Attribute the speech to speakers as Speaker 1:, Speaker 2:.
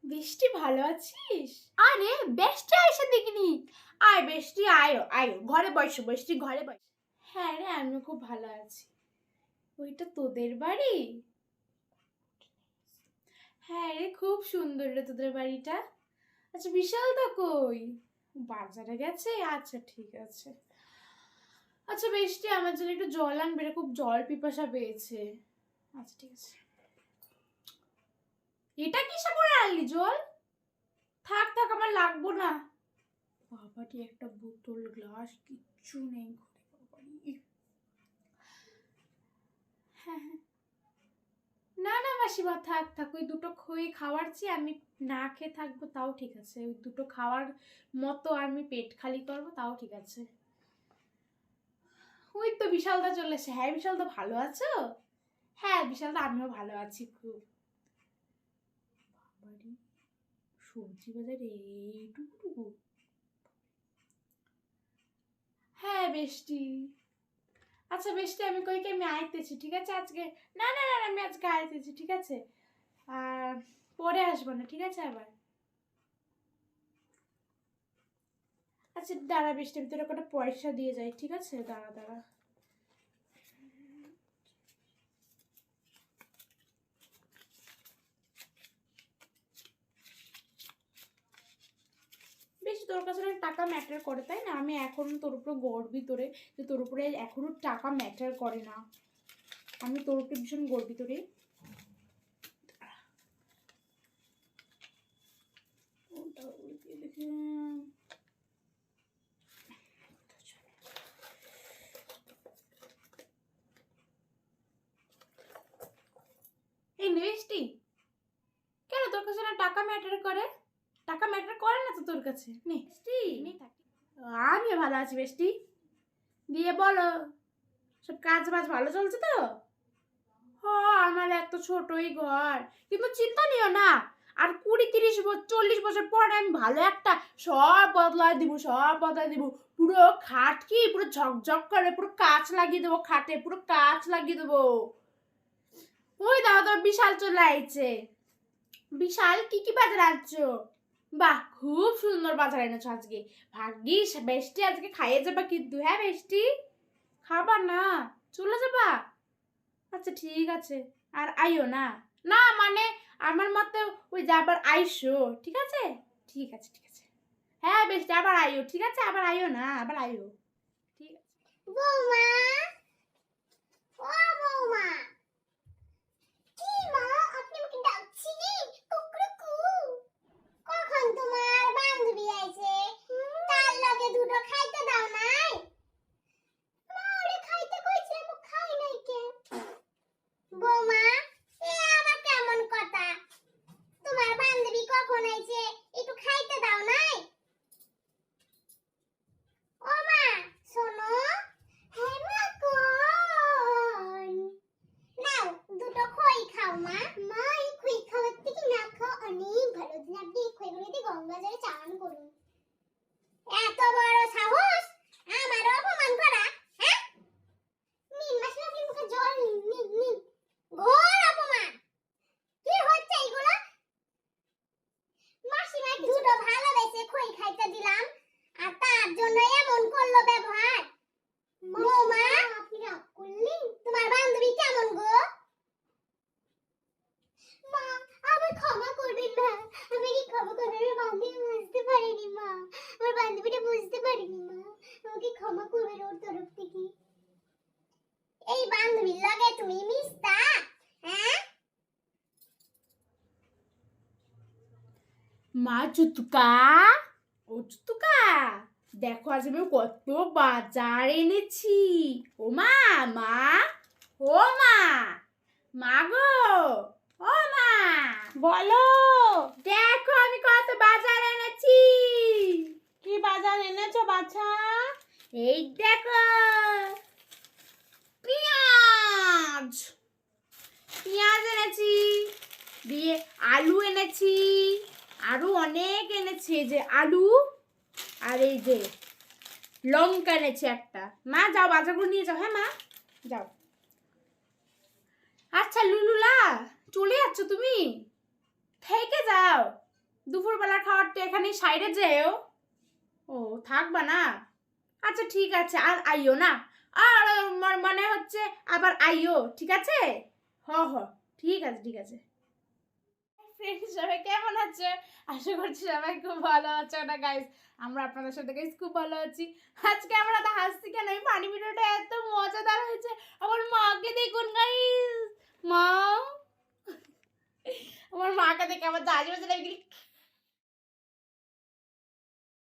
Speaker 1: বৃষ্টি ভালো আছিস? আরে বৃষ্টি আইসা দেখিনি। আয় বৃষ্টি আয় আয় ঘরে বসো, বৃষ্টি ঘরে বস। হ্যাঁ রে, আমি খুব ভালো আছি। ওইটা তোদের বাড়ি? হ্যাঁ রে, খুব সুন্দর রে তোদের বাড়িটা। আচ্ছা বিশাল দা কই? বাজারে গেছে? আচ্ছা ঠিক আছে। আচ্ছা বৃষ্টি, আমার জন্য একটু জল আনবে রে, খুব জল পিপাসা পেয়েছে। আচ্ছা ঠিক আছে। এটা কিসে করে আনলি জল? থাক থাক, আমার লাগবো না। বাবাটি একটা বোতল গ্লাস কিচ্ছু নেই ঘরে। হ্যাঁ হ্যাঁ, না না মাসিমা, থাক থাক, ওই দুটো খই খাওয়ার চেয়ে আমি না খেয়ে থাকবো তাও ঠিক আছে। ওই দুটো খাওয়ার মতো আমি পেট খালি করবো তাও ঠিক আছে। ওই তো বিশালদা চলে এসে। হ্যাঁ বিশালদা, ভালো আছো? হ্যাঁ বিশালদা, আমিও ভালো আছি খুব। বাবারে, সবজি বাজারে এইটুকু? হ্যাঁ বেষ্টি। আচ্ছা বেষ্টি, আমি কই কি আমি আইতেছি, ঠিক আছে আজকে? না না না, আমি আজকে আইতেছি, ঠিক আছে? আর পরে আসবো না, ঠিক আছে আবার? আচ্ছা দাঁড়া বেষ্টি, আমি তোর একটা পয়সা দিয়ে যাই, ঠিক আছে? দাঁড়া দাঁড়া। বেশ, তোর কাছে টাকা ম্যাটার করে তাই না? আমি এখন তোর উপর গর্বিত রে, যে তোর উপরে এখনো টাকা ম্যাটার করে না। আমি তোর উপরে ভীষণ গর্বিত রে। এই নেষ্টি, কেন তোর কাছে না টাকা ম্যাটার করে? টাকা ম্যাটার করে না তো তোর কাছে? নেষ্টি, আমি ভালো আছি বেষ্টি। দিয়ে বলো, সব কাজ বাজ ভালো চলছে তো? আমার এত ছোটই ঘর, কিন্তু চিন্তা নিও না। আর 20-30-40 বছর পরে আমি ভালো একটা সব বদলায় দিব, সব বদলায় দিব। পুরো খাট কি পুরো ঝকঝক করে, পুরো কাঁচ লাগিয়ে দেবো খাটে, পুরো কাঁচ লাগিয়ে দেবো। ওই দাদা বিশাল চলে আইছে। বিশাল কি কি বাজার আনছো? বাহ, খুব সুন্দর বাজার এনেছো আজকে। ভাগ্যিস বেষ্টি আজকে খাইয়ে যাবা কিন্তু। হ্যাঁ বেষ্টি, খাবা না? চলে যাবা? আচ্ছা ঠিক আছে, আর আইও না। না মানে আমার মতে ওই যে আবার আইসো, ঠিক আছে? ঠিক আছে ঠিক আছে। হ্যাঁ বেশ, আবার আইও, ঠিক আছে? আবার আইও না, আবার আইও, ঠিক আছে?
Speaker 2: বৌমা, ও বৌমা, কি মা, আপনি আমাকে ডাকছিলেন? কুকরুকু, কখন তোমার বান্ধবী আইছে? তার লগে দুটো খাইতে দাও নাই? মা ওরে খাইতে কইছিলাম, ও খাই নাই কে? বৌমা, এ আবার কেমন কথা? তোমার বান্ধবী কখন আইছে, একটু খাইতে দাও নাই? ও মা, শোনো। হ্যাঁ মা, কোন? নাও দুটো খই খাও মা। মা এই খই খাওয়ার থেকে না খাও অনেক ভালো। দিন আপনি এই খইগুলো দিয়ে গঙ্গাজলে চান করুন। এত বড় সাহস আমার অপমান করা, হ্যাঁ? নিন মাসি, আপনি মুখে জল নিন নিন নিন। ঘোর অপমান। কি হচ্ছে এইগুলো? মাসিমা দুটো ভালোবেসে খই খাইতে দিলাম, আর তার জন্য এমন করলো ব্যবহার। বৌমা, আপনি রাগ করলেন? তোমার বান্ধবী কেমন গো? মা, আমায় ক্ষমা করবেন না। আমাকে ক্ষমা করবেন, আমার বান্ধবী বুঝতে পারিনি মা। আমার বান্ধবীটা বুঝতে পারিনি মা। আমাকে ক্ষমা করবেন ওর তরফ থেকে। এই বান্ধবীর লগে তুমি মিশতা, হ্যাঁ?
Speaker 1: মা চুতুকা, ও চুতুকা, দেখো আজ আমি কত বাজার এনেছি। ও মা, মা, ও মা, মা গো, ও মা,
Speaker 3: বলো,
Speaker 1: দেখো আমি কত বাজার এনেছি।
Speaker 3: কি বাজার এনেছো বাছা?
Speaker 1: এই দেখো, পেঁয়াজ, পেঁয়াজ এনেছি, দিয়ে আলু এনেছি, আরো অনেক এনেছি। এই যে আলু, আর এই যে লঙ্কা এনেছি একটা। মা যাও বাজারগুলো নিয়ে যাও। হ্যাঁ মা, যাও। আচ্ছা লুলুলা, চলে যাচ্ছ তুমি? থেকে যাও। দুপুরবেলা খাওয়ারটা এখানে সাইডে যেও। ও থাকবা না, আচ্ছা ঠিক আছে, আর আইও না, আর মনে হচ্ছে আবার আইও, ঠিক আছে? হ ঠিক আছে ঠিক আছে। ফ্রেন্ড সবাই কেমন আছে? আশা করছি সবাই খুব ভালো আছে না গাইস। আমরা আপনাদের সাথে গাইস খুব ভালো আছি। আজকে আমরা তো হাসছি কেন, এই ফানি ভিডিওটা এত মজাদার হয়েছে। আমার মাকে দেখুন গাইস, মা, আমার মাকে দেখে আমার দাঁড়িয়ে বসে